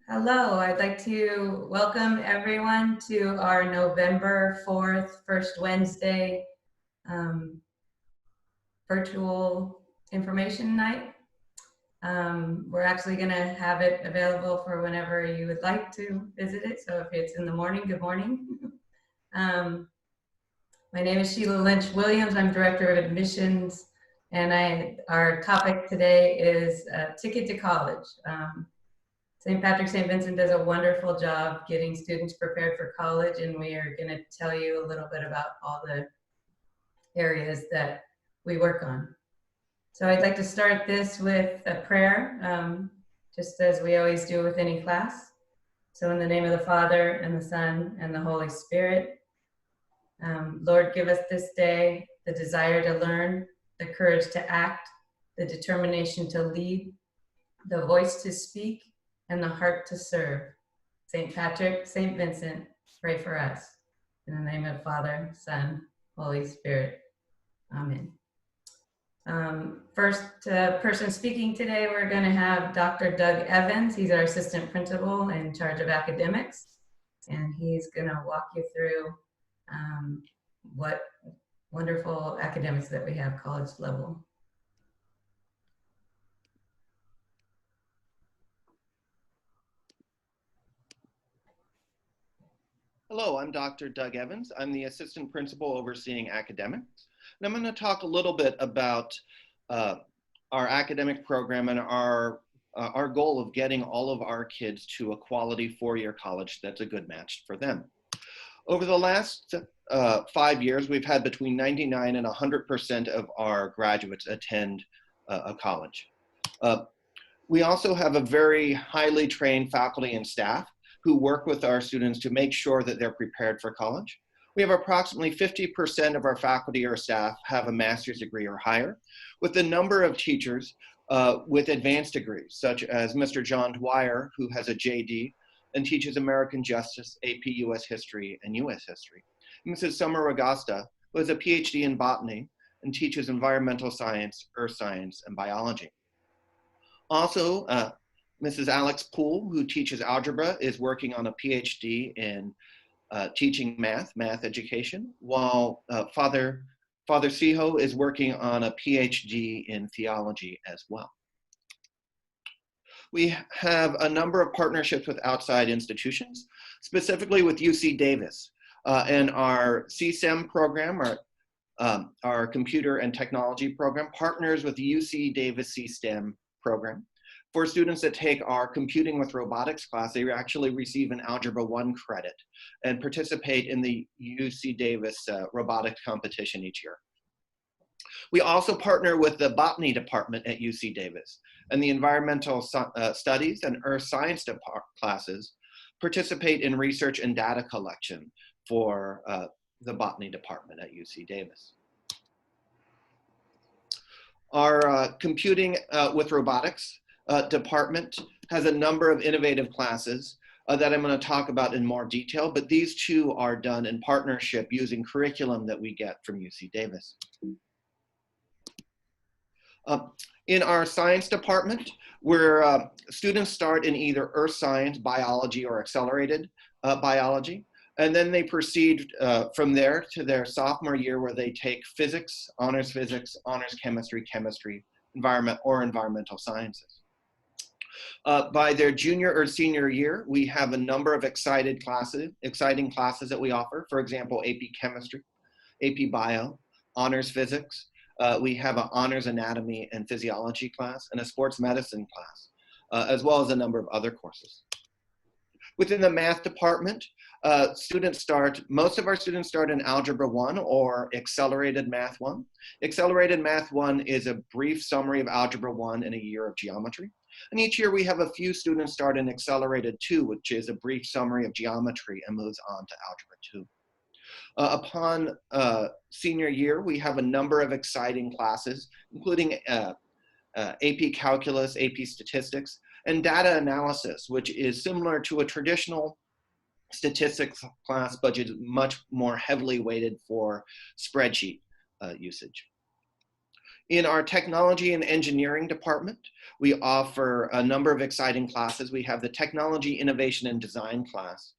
Hello, I'd like to welcome everyone to our November 4th, first Wednesday virtual information night. We're actually going to have it available for whenever you would like to visit it. So if it's in the morning, good morning. My name is Sheila Lynch Williams. I'm Director of Admissions, and our topic today is Ticket to College. St. Patrick St. Vincent does a wonderful job getting students prepared for college, and we are going to tell you a little bit about all the areas that we work on. So I'd like to start this with a prayer, just as we always do with any class. So in the name of the Father, and the Son, and the Holy Spirit, Lord, give us this day the desire to learn, the courage to act, the determination to lead, the voice to speak, and the heart to serve. St. Patrick, St. Vincent, pray for us. In the name of Father, Son, Holy Spirit. Amen. First person speaking today, we're going to have Dr. Doug Evans. He's our assistant principal in charge of academics, and he's going to walk you through what wonderful academics that we have college level. Hello, I'm Dr. Doug Evans. I'm the assistant principal overseeing academics. And I'm going to talk a little bit about our academic program and our goal of getting all of our kids to a quality four-year college that's a good match for them. Over the last 5 years, we've had between 99 and 100% of our graduates attend a college. We also have a very highly trained faculty and staff who work with our students to make sure that they're prepared for college. We have approximately 50% of our faculty or staff have a master's degree or higher, with a number of teachers with advanced degrees, such as Mr. John Dwyer, who has a JD and teaches American Justice, AP US History, and US History. And Mrs. Summer Agasta, who has a PhD in botany and teaches environmental science, earth science, and biology. Also, Mrs. Alex Poole, who teaches algebra, is working on a PhD in teaching math education, while Father Siho is working on a PhD in theology as well. We have a number of partnerships with outside institutions, specifically with UC Davis, and our CSTEM program, our computer and technology program, partners with the UC Davis CSTEM program. For students that take our computing with robotics class, they actually receive an Algebra 1 credit and participate in the UC Davis robotics competition each year. We also partner with the botany department at UC Davis, and the environmental studies and earth science classes participate in research and data collection for the botany department at UC Davis. Our computing with robotics department has a number of innovative classes that I'm going to talk about in more detail, but these two are done in partnership using curriculum that we get from UC Davis. In our science department, where students start in either earth science, biology, or accelerated biology, and then they proceed from there to their sophomore year, where they take physics, honors chemistry, environmental sciences. By their junior or senior year, we have a number of exciting classes that we offer. For example, AP Chemistry, AP Bio, Honors Physics. We have an Honors Anatomy and Physiology class and a Sports Medicine class, as well as a number of other courses. Within the math department, most of our students start in Algebra 1 or Accelerated Math 1. Accelerated Math 1 is a brief summary of Algebra 1 in a year of geometry. And each year we have a few students start in Accelerated 2, which is a brief summary of geometry and moves on to Algebra 2. Upon senior year, we have a number of exciting classes, including AP Calculus, AP Statistics, and Data Analysis, which is similar to a traditional statistics class, but is much more heavily weighted for spreadsheet usage. In our technology and engineering department, we offer a number of exciting classes. We have the technology, innovation, and design class,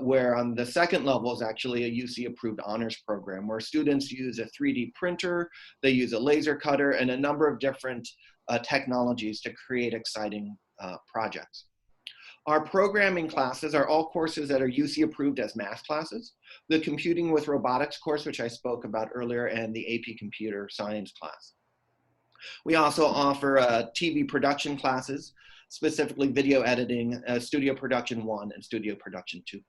where on the second level is actually a UC approved honors program where students use a 3D printer, they use a laser cutter, and a number of different technologies to create exciting projects. Our programming classes are all courses that are UC approved as math classes, the computing with robotics course, which I spoke about earlier, and the AP computer science class. We also offer TV production classes, specifically video editing, Studio Production 1 and Studio Production 2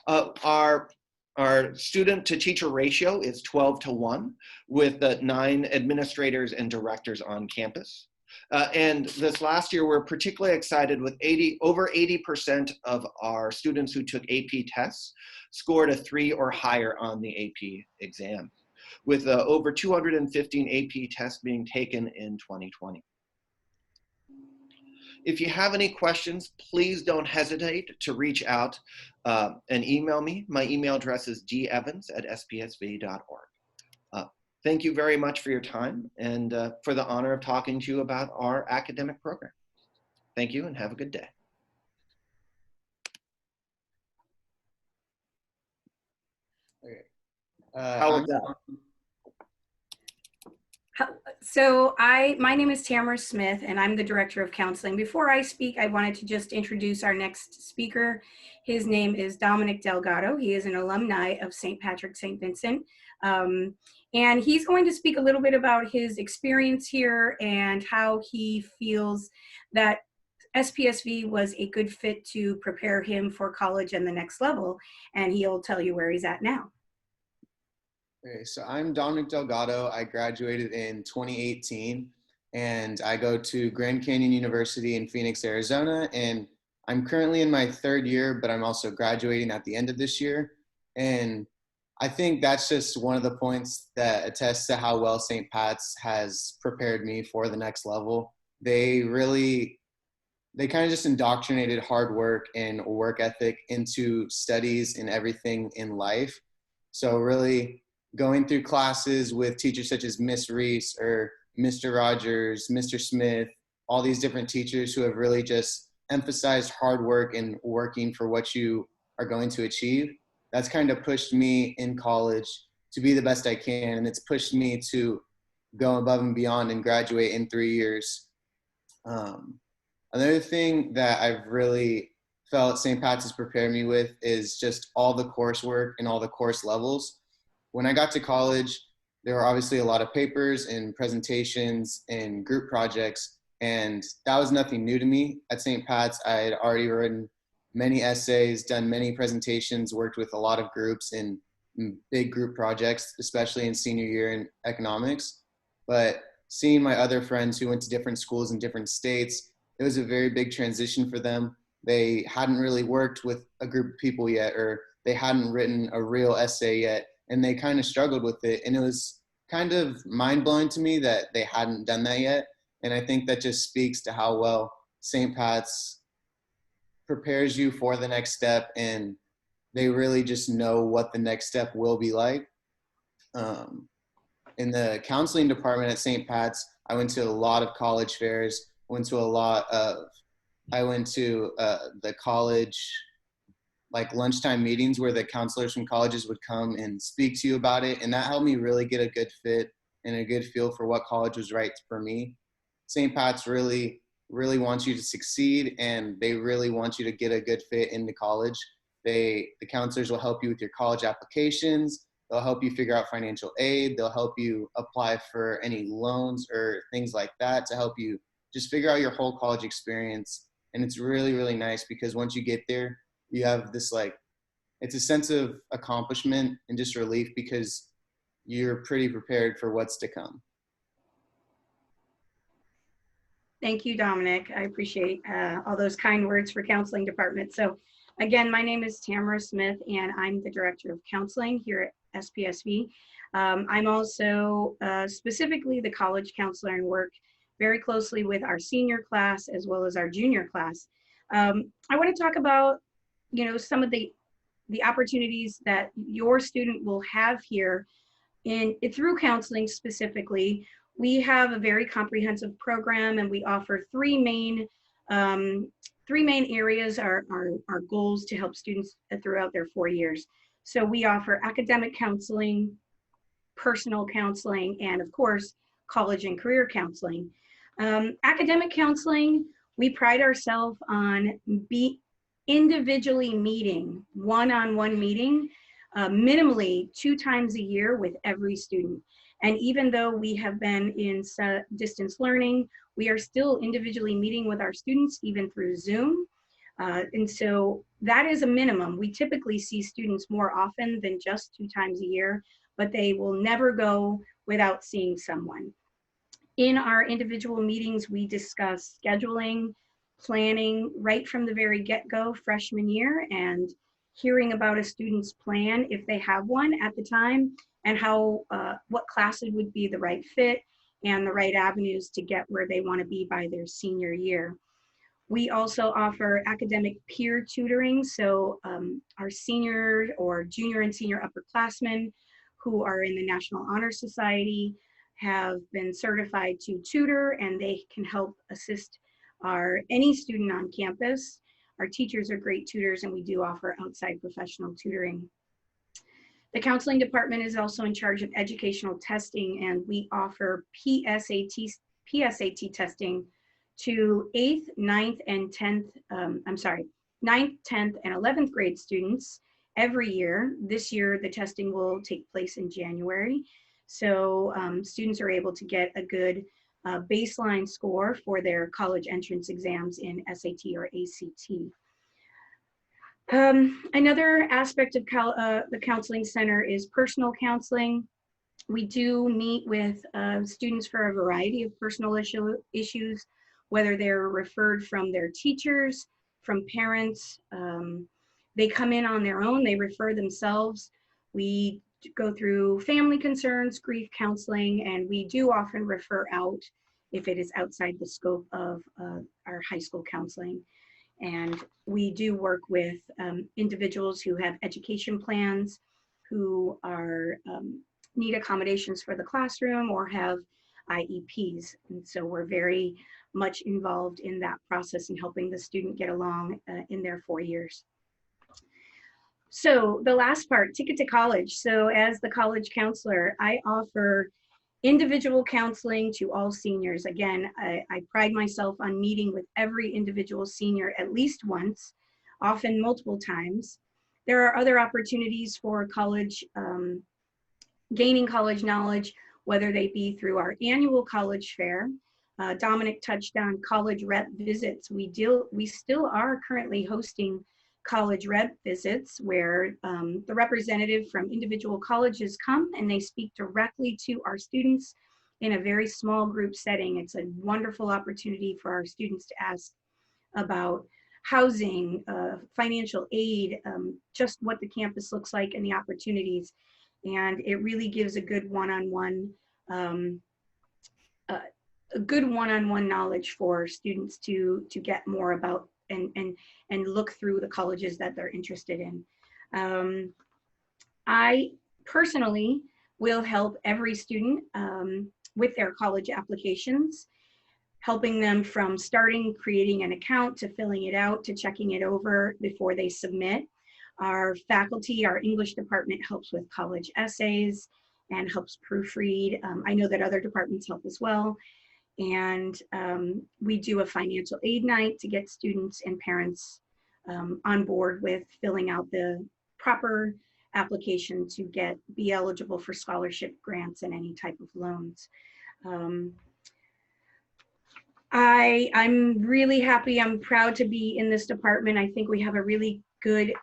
course. Our student to teacher ratio is 12:1 with 9 administrators and directors on campus. And this last year, we're particularly excited with over 80% of our students who took AP tests scored a 3 or higher on the AP exam, with over 215 AP tests being taken in 2020. If you have any questions, please don't hesitate to reach out and email me. My email address is gevans@spsv.org. Thank you very much for your time and for the honor of talking to you about our academic program. Thank you and have a good day. Okay. How was that? So my name is Tamara Smith and I'm the Director of Counseling. Before I speak, I wanted to just introduce our next speaker. His name is Dominic Delgado. He is an alumni of St. Patrick St. Vincent. And he's going to speak a little bit about his experience here and how he feels that SPSV was a good fit to prepare him for college and the next level. And he'll tell you where he's at now. Okay, so I'm Dominic Delgado. I graduated in 2018 and I go to Grand Canyon University in Phoenix, Arizona. And I'm currently in my 3rd year, but I'm also graduating at the end of this year. And I think that's just one of the points that attests to how well St. Pat's has prepared me for the next level. They kind of just indoctrinated hard work and work ethic into studies and everything in life. So really going through classes with teachers such as Miss Reese or Mr. Rogers, Mr. Smith, all these different teachers who have really just emphasized hard work and working for what you are going to achieve. That's kind of pushed me in college to be the best I can. And it's pushed me to go above and beyond and graduate in 3 years. Another thing that I've really felt St. Pat's has prepared me with is just all the coursework and all the course levels. When I got to college, there were obviously a lot of papers and presentations and group projects, and that was nothing new to me. At St. Pat's, I had already written many essays, done many presentations, worked with a lot of groups in big group projects, especially in senior year in economics. But seeing my other friends who went to different schools in different states, it was a very big transition for them. They hadn't really worked with a group of people yet, or they hadn't written a real essay yet, and they kind of struggled with it. And it was kind of mind-blowing to me that they hadn't done that yet. And I think that just speaks to how well St. Pat's prepares you for the next step, and they really just know what the next step will be like. In the counseling department at St. Pat's, I went to a lot of college fairs, I went to the college like lunchtime meetings where the counselors from colleges would come and speak to you about it. And that helped me really get a good fit and a good feel for what college was right for me. St. Pat's really wants you to succeed, and they really want you to get a good fit into college. The counselors will help you with your college applications. They'll help you figure out financial aid. They'll help you apply for any loans or things like that to help you just figure out your whole college experience. And it's really, really nice because once you get there, you have this it's a sense of accomplishment and just relief because you're pretty prepared for what's to come. Thank you, Dominic. I appreciate all those kind words for counseling department. So again, my name is Tamara Smith and I'm the Director of Counseling here at SPSV. I'm also specifically the college counselor and work very closely with our senior class as well as our junior class. I want to talk about, some of the opportunities that your student will have here through counseling specifically, we have a very comprehensive program, and we offer three main areas, our goals to help students throughout their 4 years. So we offer academic counseling, personal counseling, and of course, college and career counseling. Academic counseling, we pride ourselves on individually meeting, one-on-one meeting, minimally 2 times a year with every student. And even though we have been in distance learning, we are still individually meeting with our students, even through Zoom. And so that is a minimum. We typically see students more often than just 2 times a year, but they will never go without seeing someone. In our individual meetings, we discuss scheduling, planning right from the very get-go freshman year, and hearing about a student's plan if they have one at the time, and how what classes would be the right fit and the right avenues to get where they want to be by their senior year. We also offer academic peer tutoring. So our senior or junior and senior upperclassmen who are in the National Honor Society have been certified to tutor, and they can help assist any student on campus. Our teachers are great tutors, and we do offer outside professional tutoring. The counseling department is also in charge of educational testing, and we offer PSAT testing to 8th, 9th, and 10th, 9th, 10th, and 11th grade students every year. This year, the testing will take place in January. So students are able to get a good baseline score for their college entrance exams in SAT or ACT. Another aspect of the counseling center is personal counseling. We do meet with students for a variety of personal issues, whether they're referred from their teachers, from parents. They come in on their own, they refer themselves. We go through family concerns, grief counseling, and we do often refer out if it is outside the scope of our high school counseling. And we do work with individuals who have education plans, who need accommodations for the classroom or have IEPs. And so we're very much involved in that process and helping the student get along in their 4 years. So the last part, ticket to college. So as the college counselor, I offer individual counseling to all seniors. Again, I pride myself on meeting with every individual senior at least once, often multiple times. There are other opportunities for college, gaining college knowledge, whether they be through our annual college fair. Dominic touched on college rep visits. We still are currently hosting college rep visits where the representative from individual colleges come and they speak directly to our students in a very small group setting. It's a wonderful opportunity for our students to ask about housing, financial aid, just what the campus looks like and the opportunities. And it really gives a good one-on-one knowledge for students to get more about and look through the colleges that they're interested in. I personally will help every student with their college applications, helping them from creating an account to filling it out to checking it over before they submit. Our faculty, our English department helps with college essays and helps proofread. I know that other departments help as well. And we do a financial aid night to get students and parents on board with filling out the proper application to be eligible for scholarship grants and any type of loans. I'm really happy, I'm proud to be in this department. I think we have a really good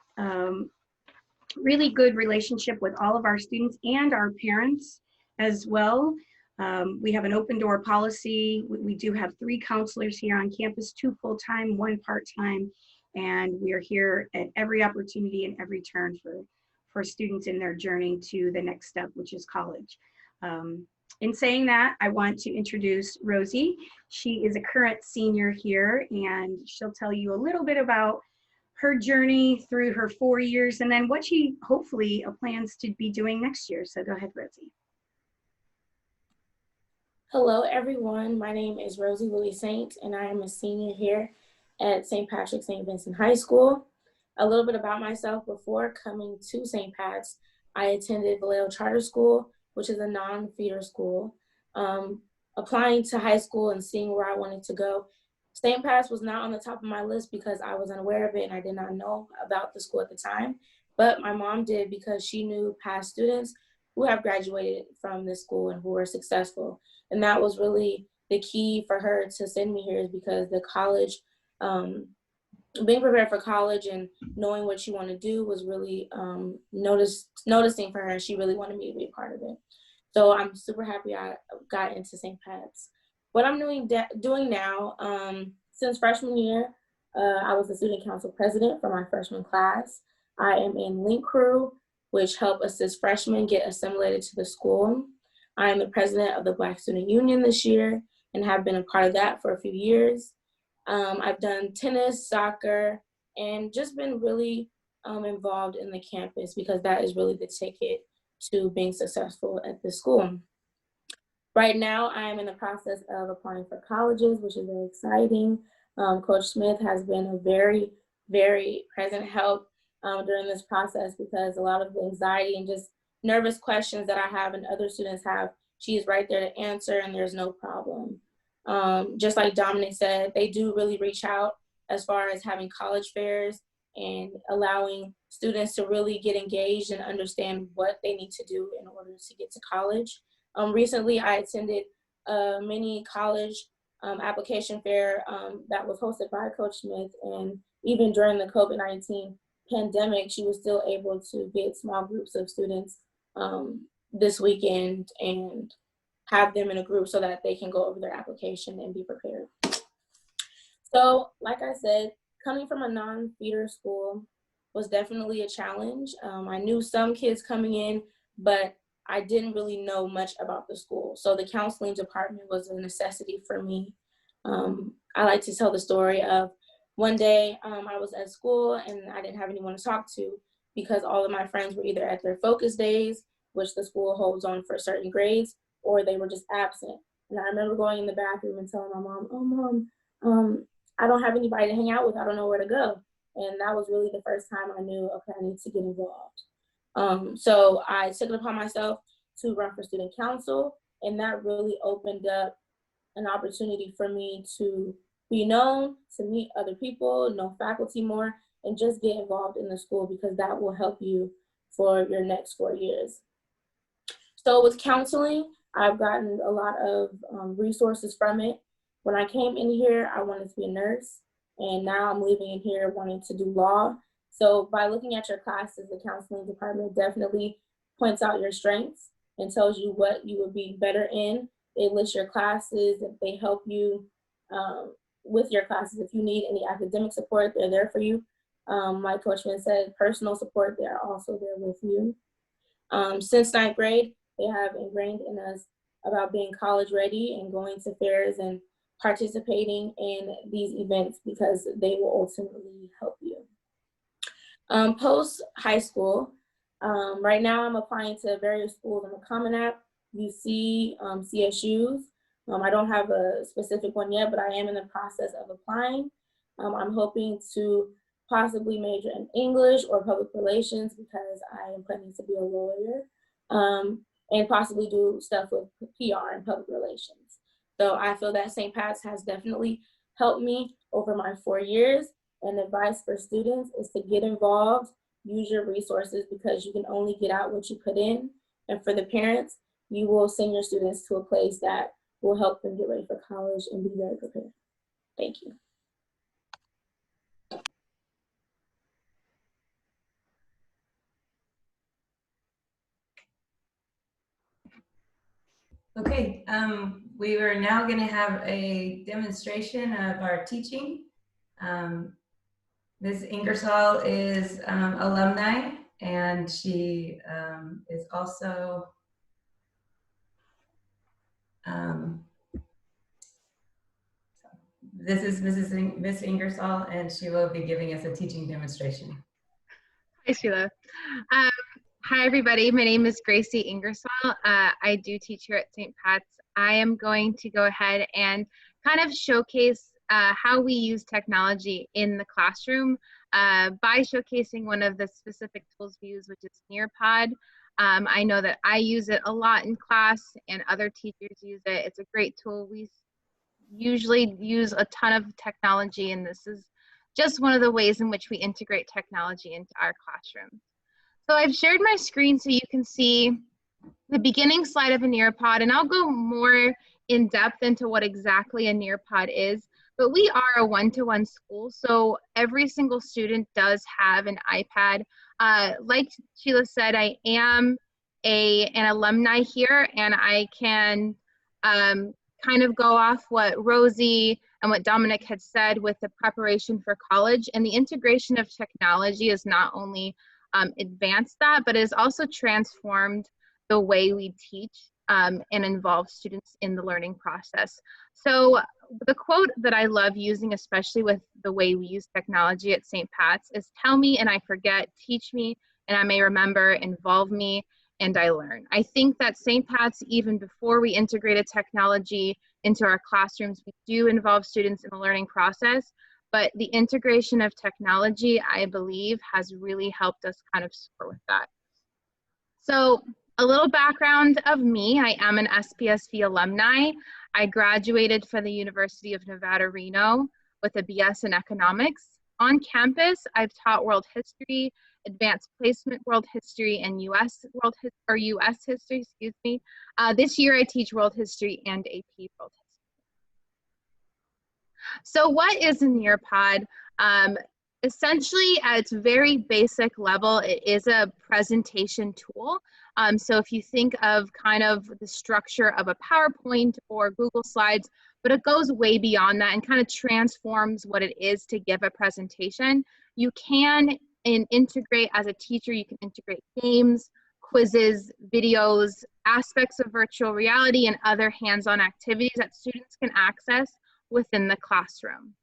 relationship with all of our students and our parents as well. We have an open door policy. We do have 3 counselors here on campus, 2 full-time, 1 part-time, and we are here at every opportunity and every turn for students in their journey to the next step, which is college. In saying that, I want to introduce Rosie. She is a current senior here, and she'll tell you a little bit about her journey through her 4 years and then what she hopefully plans to be doing next year. So go ahead, Rosie. Hello, everyone. My name is Rosie Louis Saint, and I am a senior here at St. Patrick St. Vincent High School. A little bit about myself: before coming to St. Pat's, I attended Vallejo Charter School, which is a non-feeder school. Applying to high school and seeing where I wanted to go, St. Pat's was not on the top of my list because I was unaware of it and I did not know about the school at the time. But my mom did, because she knew past students who have graduated from this school and who were successful. And that was really the key for her to send me here, is because the college, being prepared for college and knowing what you want to do was really noticing for her, and she really wanted me to be a part of it. So I'm super happy I got into St. Pat's. What I'm doing now, since freshman year, I was the student council president for my freshman class. I am in Link Crew, which help assist freshmen get assimilated to the school. I am the president of the Black Student Union this year and have been a part of that for a few years. I've done tennis, soccer, and just been really involved in the campus, because that is really the ticket to being successful at the school. Right now, I am in the process of applying for colleges, which is very exciting. Coach Smith has been a very, very present help during this process, because a lot of the anxiety and just nervous questions that I have and other students have, she is right there to answer, and there's no problem. Just like Dominic said, they do really reach out as far as having college fairs and allowing students to really get engaged and understand what they need to do in order to get to college. Recently, I attended a mini college application fair that was hosted by Coach Smith, and even during the COVID-19 pandemic, she was still able to get small groups of students this weekend and have them in a group so that they can go over their application and be prepared. So, like I said, coming from a non-feeder school was definitely a challenge. I knew some kids coming in, but I didn't really know much about the school. So the counseling department was a necessity for me. I like to tell the story of one day I was at school and I didn't have anyone to talk to, because all of my friends were either at their focus days, which the school holds on for certain grades, or they were just absent. And I remember going in the bathroom and telling my mom, "Oh, Mom, I don't have anybody to hang out with. I don't know where to go." And that was really the first time I knew, okay, I need to get involved. So I took it upon myself to run for student council, and that really opened up an opportunity for me to be known, to meet other people, know faculty more, and just get involved in the school, because that will help you for your next 4 years. So with counseling, I've gotten a lot of resources from it. When I came in here, I wanted to be a nurse, and now I'm leaving in here wanting to do law. So by looking at your classes, the counseling department definitely points out your strengths and tells you what you would be better in. They list your classes, if they help you with your classes. If you need any academic support, they're there for you. Like Coach Smith said, personal support, they're also there with you. Since 9th grade, they have ingrained in us about being college ready and going to fairs and participating in these events, because they will ultimately help you. Post high school, right now I'm applying to various schools in the Common App, UC, CSUs. I don't have a specific one yet, but I am in the process of applying. I'm hoping to possibly major in English or public relations, because I am planning to be a lawyer, and possibly do stuff with PR and public relations. So I feel that St. Pat's has definitely helped me over my 4 years. And advice for students is to get involved, use your resources, because you can only get out what you put in. And for the parents, you will send your students to a place that will help them get ready for college and be very prepared. Thank you. Okay, we are now going to have a demonstration of our teaching. Ms. Ingersoll is alumni, and she is also this is Miss Ingersoll, and she will be giving us a teaching demonstration. Hi, Sheila. Hi, everybody. My name is Gracie Ingersoll. I do teach here at St. Pat's. I am going to go ahead and kind of showcase how we use technology in the classroom by showcasing one of the specific tools we use, which is Nearpod. I know that I use it a lot in class and other teachers use it. It's a great tool. We usually use a ton of technology, and this is just one of the ways in which we integrate technology into our classroom. So I've shared my screen so you can see the beginning slide of a Nearpod, and I'll go more in depth into what exactly a Nearpod is. But we are a one-to-one school, so every single student does have an iPad. Like Sheila said, I am an alumni here, and I can kind of go off what Rosie and what Dominic had said with the preparation for college. And the integration of technology is not only advanced that, but it has also transformed the way we teach and involve students in the learning process. So the quote that I love using, especially with the way we use technology at St. Pat's, is "Tell me and I forget, teach me and I may remember, involve me and I learn." I think that St. Pat's, even before we integrated technology into our classrooms, we do involve students in the learning process, but the integration of technology, I believe, has really helped us kind of score with that. So a little background of me: I am an SPSV alumni. I graduated from the University of Nevada, Reno with a BS in economics. On campus, I've taught world history, advanced placement world history, and US history, excuse me. This year I teach world history and AP world history. So what is a Nearpod? Essentially, at its very basic level, it is a presentation tool. So if you think of kind of the structure of a PowerPoint or Google Slides, but it goes way beyond that and kind of transforms what it is to give a presentation. You can integrate, as a teacher, you can integrate games, quizzes, videos, aspects of virtual reality, and other hands-on activities that students can access within the classroom.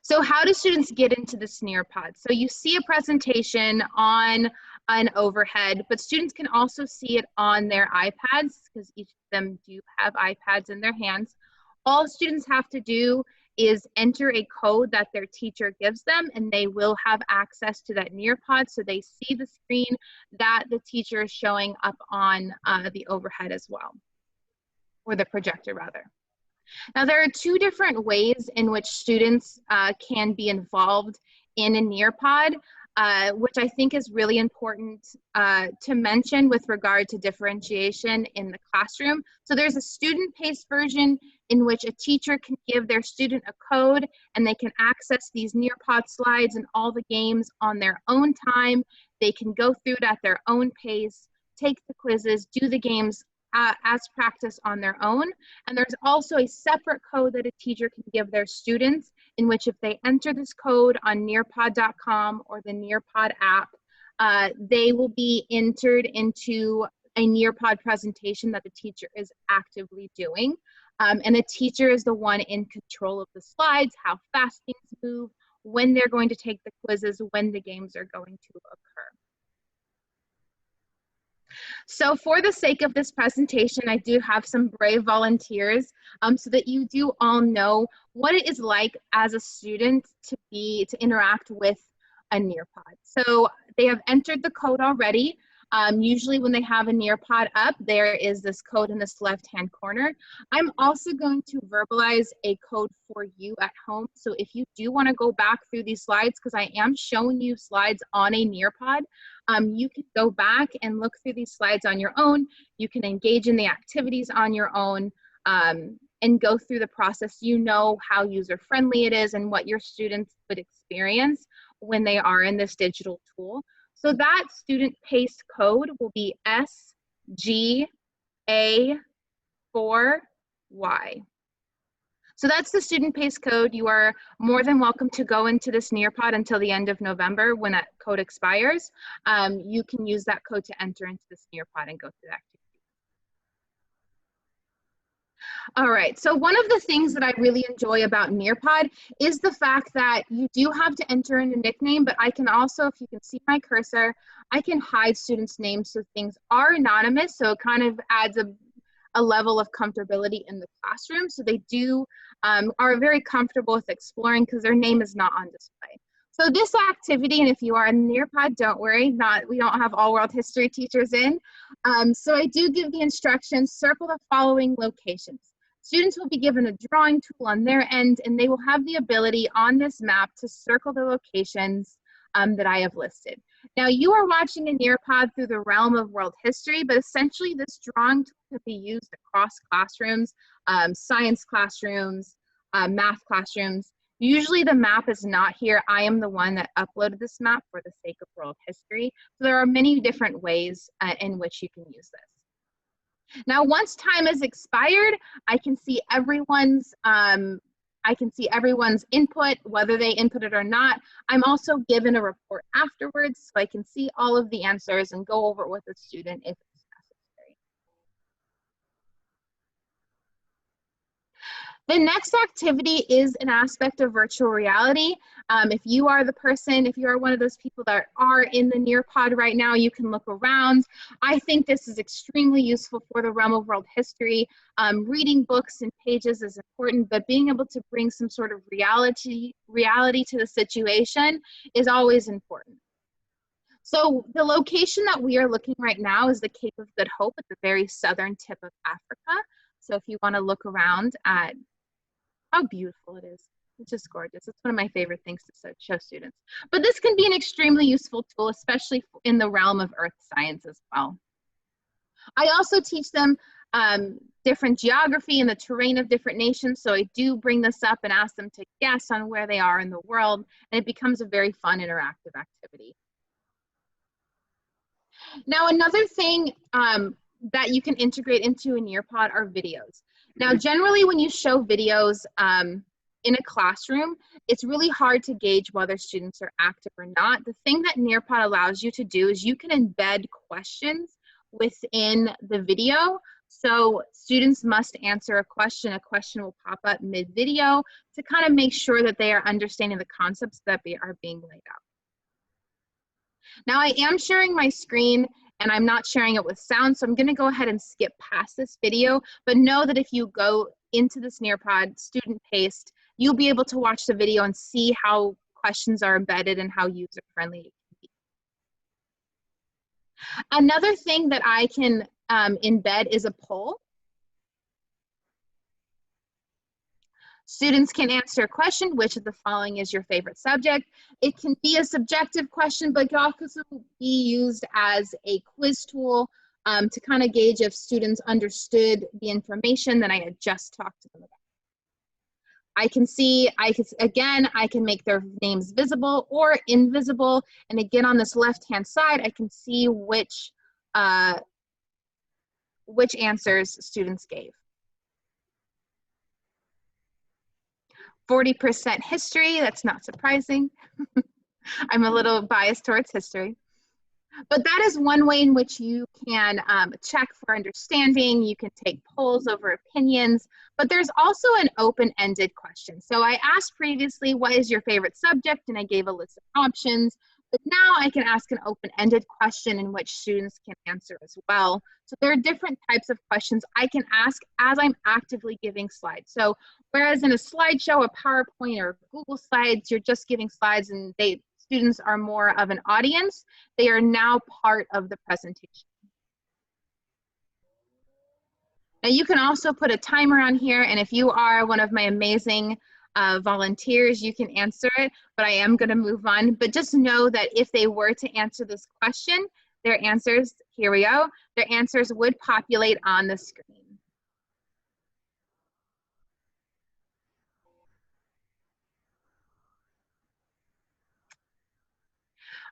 So how do students get into this Nearpod? So you see a presentation on an overhead, but students can also see it on their iPads, because each of them do have iPads in their hands. All students have to do is enter a code that their teacher gives them, and they will have access to that Nearpod, so they see the screen that the teacher is showing up on the overhead as well, or the projector rather. Now, there are two different ways in which students can be involved in a Nearpod, which I think is really important to mention with regard to differentiation in the classroom. So there's a student-paced version in which a teacher can give their student a code, and they can access these Nearpod slides and all the games on their own time. They can go through it at their own pace, take the quizzes, do the games as practice on their own. And there's also a separate code that a teacher can give their students, in which if they enter this code on nearpod.com or the Nearpod app, they will be entered into a Nearpod presentation that the teacher is actively doing. And the teacher is the one in control of the slides, how fast things move, when they're going to take the quizzes, when the games are going to occur. So for the sake of this presentation, I do have some brave volunteers so that you do all know what it is like as a student to interact with a Nearpod. So they have entered the code already. Usually when they have a Nearpod up, there is this code in this left-hand corner. I'm also going to verbalize a code for you at home. So if you do want to go back through these slides, because I am showing you slides on a Nearpod, you can go back and look through these slides on your own. You can engage in the activities on your own and go through the process. You know how user-friendly it is and what your students would experience when they are in this digital tool. So that student-paced code will be SGA4Y. So that's the student-paced code. You are more than welcome to go into this Nearpod until the end of November when that code expires. You can use that code to enter into this Nearpod and go through that All right, so one of the things that I really enjoy about Nearpod is the fact that you do have to enter in a nickname, but I can also, if you can see my cursor, I can hide students' names so things are anonymous, so it kind of adds a level of comfortability in the classroom, so they do are very comfortable with exploring because their name is not on display. So this activity, and if you are in Nearpod, don't worry, we don't have all world history teachers in. So I do give the instructions, circle the following locations. Students will be given a drawing tool on their end, and they will have the ability on this map to circle the locations that I have listed. Now, you are watching a Nearpod through the realm of world history, but essentially this drawing tool can be used across classrooms, science classrooms, math classrooms. Usually the map is not here. I am the one that uploaded this map for the sake of world history. So there are many different ways in which you can use this. Now, once time has expired, I can see everyone's input, whether they input it or not. I'm also given a report afterwards, so I can see all of the answers and go over it with the student if it's necessary. The next activity is an aspect of virtual reality. If you are the person, if you are one of those people that are in the Nearpod right now, you can look around. I think this is extremely useful for the realm of world history. Reading books and pages is important, but being able to bring some sort of reality to the situation is always important. So the location that we are looking right now is the Cape of Good Hope at the very southern tip of Africa. So if you want to look around at how beautiful it is. It's just gorgeous. It's one of my favorite things to show students. But this can be an extremely useful tool, especially in the realm of earth science as well. I also teach them different geography and the terrain of different nations. So I do bring this up and ask them to guess on where they are in the world. And it becomes a very fun, interactive activity. Now, another thing that you can integrate into a Nearpod are videos. Now, generally when you show videos in a classroom, it's really hard to gauge whether students are active or not. The thing that Nearpod allows you to do is you can embed questions within the video. So students must answer a question. A question will pop up mid-video to kind of make sure that they are understanding the concepts that are being laid out. Now, I am sharing my screen and I'm not sharing it with sound, so I'm going to go ahead and skip past this video, but know that if you go into this Nearpod student paste, you'll be able to watch the video and see how questions are embedded and how user-friendly it can be. Another thing that I can embed is a poll. Students can answer a question, which of the following is your favorite subject? It can be a subjective question, but it can also be used as a quiz tool to kind of gauge if students understood the information that I had just talked to them about. I can make their names visible or invisible. And again, on this left-hand side, I can see which answers students gave. 40% history, that's not surprising. I'm a little biased towards history. But that is one way in which you can check for understanding. You can take polls over opinions, but there's also an open-ended question. So I asked previously, what is your favorite subject? And I gave a list of options. But now I can ask an open-ended question in which students can answer as well. So there are different types of questions I can ask as I'm actively giving slides. So whereas in a slideshow, a PowerPoint or Google Slides, you're just giving slides and students are more of an audience, they are now part of the presentation. Now you can also put a timer on here, and if you are one of my amazing volunteers, you can answer it, but I am going to move on. But just know that if they were to answer this question, their answers, here we go, their answers would populate on the screen.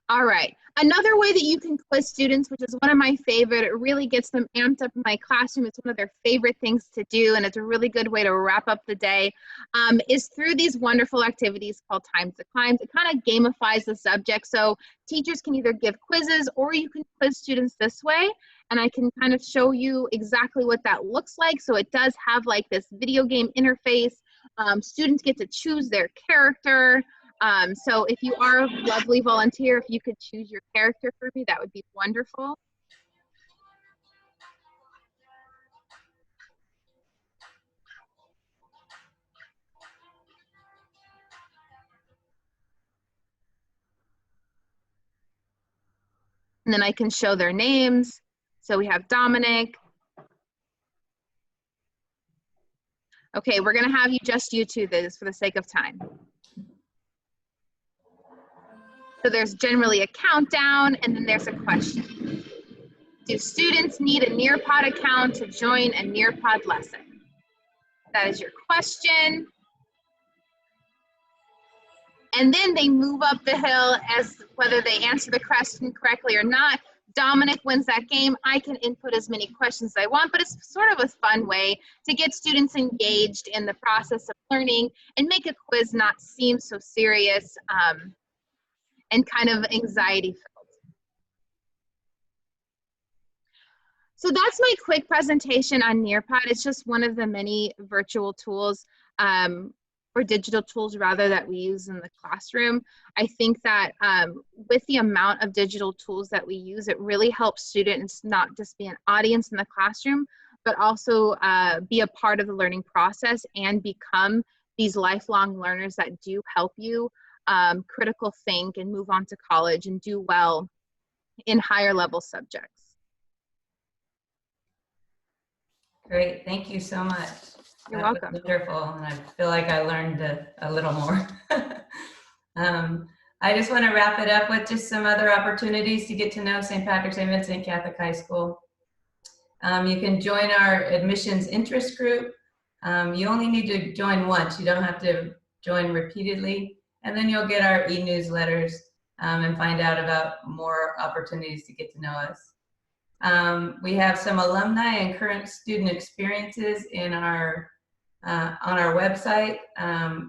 All right, another way that you can quiz students, which is one of my favorite, it really gets them amped up in my classroom. It's one of their favorite things to do, and it's a really good way to wrap up the day, is through these wonderful activities called Times to Climb. It kind of gamifies the subject, so teachers can either give quizzes or you can quiz students this way, and I can kind of show you exactly what that looks like. So it does have like this video game interface. Students get to choose their character. So if you are a lovely volunteer, if you could choose your character for me, that would be wonderful. And then I can show their names. So we have Dominic. Okay, we're gonna have you two this for the sake of time. So there's generally a countdown and then there's a question. Do students need a Nearpod account to join a Nearpod lesson? That is your question. And then they move up the hill as whether they answer the question correctly or not. Dominic wins that game. I can input as many questions as I want, but it's sort of a fun way to get students engaged in the process of learning and make a quiz not seem so serious and kind of anxiety filled. So that's my quick presentation on Nearpod. It's just one of the many virtual tools or digital tools rather that we use in the classroom. I think that with the amount of digital tools that we use, it really helps students not just be an audience in the classroom, but also be a part of the learning process and become these lifelong learners that do help you critical think and move on to college and do well in higher level subjects. Great, thank you so much. You're That was welcome. wonderful, and I feel like I learned a little more. I just want to wrap it up with just some other opportunities to get to know St. Patrick's St. Vincent Catholic High School. You can join our admissions interest group. You only need to join once. You don't have to join repeatedly. And then you'll get our e-newsletters and find out about more opportunities to get to know us. We have some alumni and current student experiences in our on our website.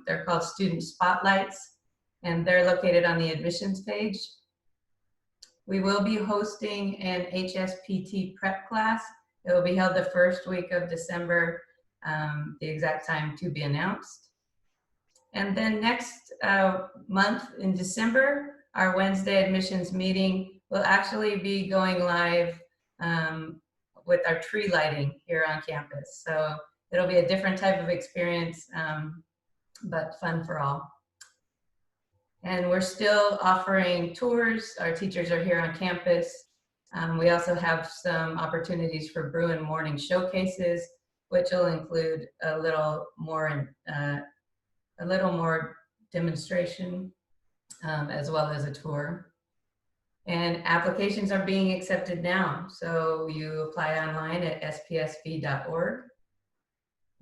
They're called Student Spotlights, and they're located on the admissions page. We will be hosting an HSPT prep class. It will be held the first week of December, the exact time to be announced. And then next month in December, our Wednesday admissions meeting will actually be going live with our tree lighting here on campus. So it'll be a different type of experience, but fun for all. And we're still offering tours. Our teachers are here on campus. We also have some opportunities for Bruin morning showcases, which will include a little more demonstration as well as a tour. And applications are being accepted now. So you apply online at spsv.org.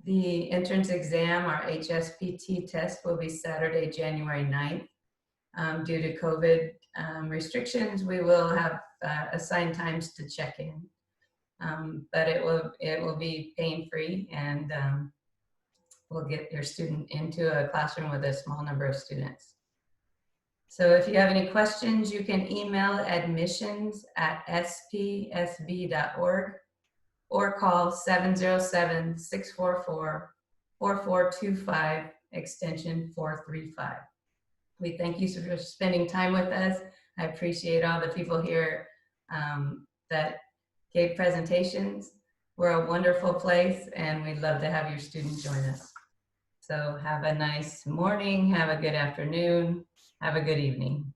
The entrance exam, our HSPT test, will be Saturday, January 9th. Due to COVID restrictions, we will have assigned times to check in, but it will be pain-free, and we'll get your student into a classroom with a small number of students. So if you have any questions, you can email admissions@spsv.org or call 707-644-4425, extension 435. We thank you for spending time with us. I appreciate all the people here that gave presentations. We're a wonderful place, and we'd love to have your students join us. So have a nice morning, have a good afternoon, have a good evening.